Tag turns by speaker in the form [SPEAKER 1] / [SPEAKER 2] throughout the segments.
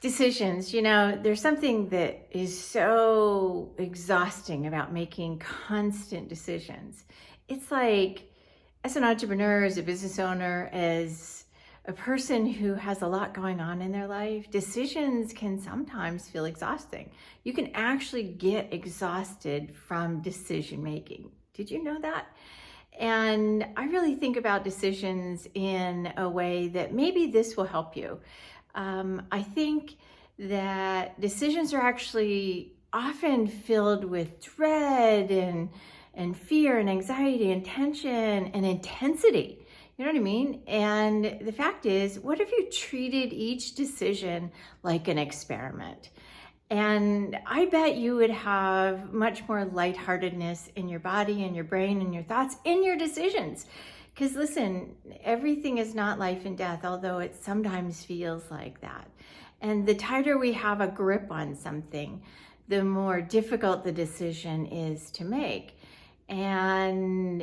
[SPEAKER 1] Decisions, there's something that is so exhausting about making constant decisions. It's like, as an entrepreneur, as a business owner, as a person who has a lot going on in their life, decisions can sometimes feel exhausting. You can actually get exhausted from decision making. Did you know that? And I really think about decisions in a way that maybe this will help you. I think that decisions are actually often filled with dread and fear and anxiety and tension and intensity. You know what I mean? And the fact is, what if you treated each decision like an experiment? And I bet you would have much more lightheartedness in your body and your brain and your thoughts in your decisions. Because listen, everything is not life and death, although it sometimes feels like that. And the tighter we have a grip on something, the more difficult the decision is to make. And,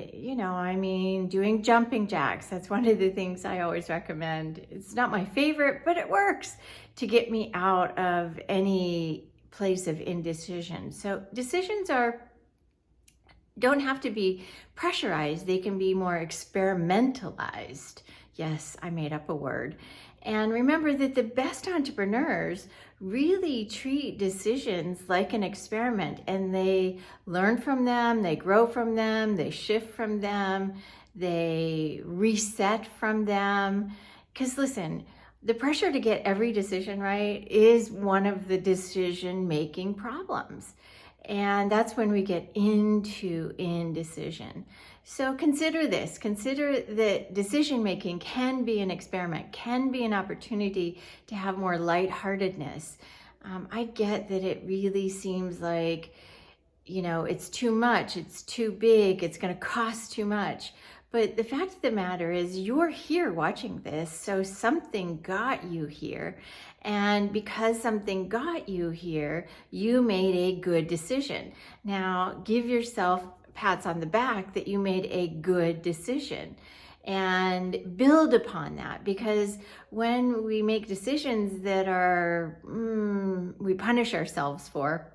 [SPEAKER 1] doing jumping jacks, that's one of the things I always recommend. It's not my favorite, but it works to get me out of any place of indecision. So decisions don't have to be pressurized. They can be more experimentalized. Yes, I made up a word. And remember that the best entrepreneurs really treat decisions like an experiment, and they learn from them, they grow from them, they shift from them, they reset from them. Because listen, the pressure to get every decision right is one of the decision-making problems. And that's when we get into indecision. So consider this. Consider that decision-making can be an experiment, can be an opportunity to have more lightheartedness. I get that it really seems like, it's too much, it's too big, it's going to cost too much. But the fact of the matter is, you're here watching this, so something got you here. And because something got you here, you made a good decision. Now, give yourself pats on the back that you made a good decision. And build upon that, because when we make decisions that are, we punish ourselves for,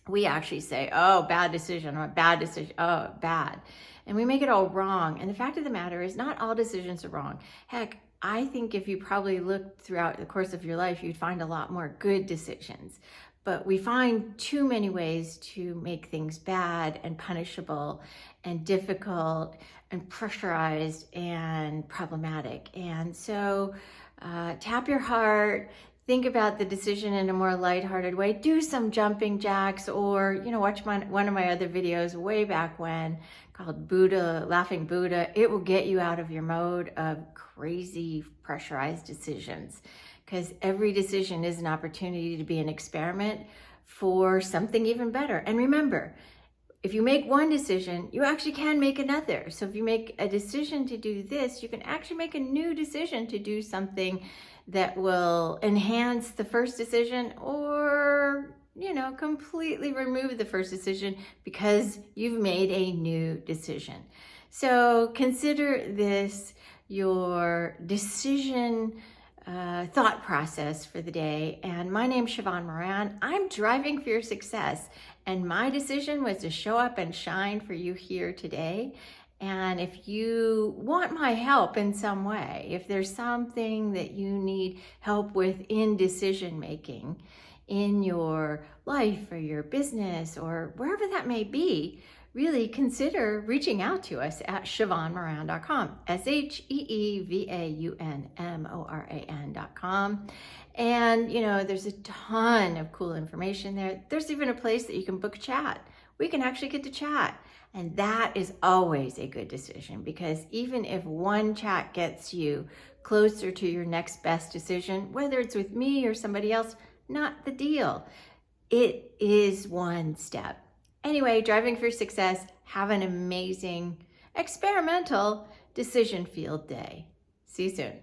[SPEAKER 1] we actually say, oh, bad decision, or bad decision, oh, bad. And we make it all wrong. And the fact of the matter is, not all decisions are wrong. Heck, I think if you probably looked throughout the course of your life, you'd find a lot more good decisions. But we find too many ways to make things bad and punishable and difficult and pressurized and problematic. And so tap your heart, think about the decision in a more lighthearted way. Do some jumping jacks, or watch one of my other videos way back when called Buddha, Laughing Buddha. It will get you out of your mode of crazy pressurized decisions, because every decision is an opportunity to be an experiment for something even better. And remember, if you make one decision, you actually can make another. So if you make a decision to do this, you can actually make a new decision to do something that will enhance the first decision, or completely remove the first decision because you've made a new decision. So consider this your decision thought process for the day. And my name's Sheevaun Moran. I'm driving for your success, and my decision was to show up and shine for you here today. And if you want my help in some way, if there's something that you need help with in decision making in your life or your business or wherever that may be, really consider reaching out to us at SheevaunMoran.com, SheevaunMoran.com. And, there's a ton of cool information there. There's even a place that you can book chat. We can actually get to chat. And that is always a good decision, because even if one chat gets you closer to your next best decision, whether it's with me or somebody else, not the deal. It is one step. Anyway, driving for success, have an amazing experimental decision field day. See you soon.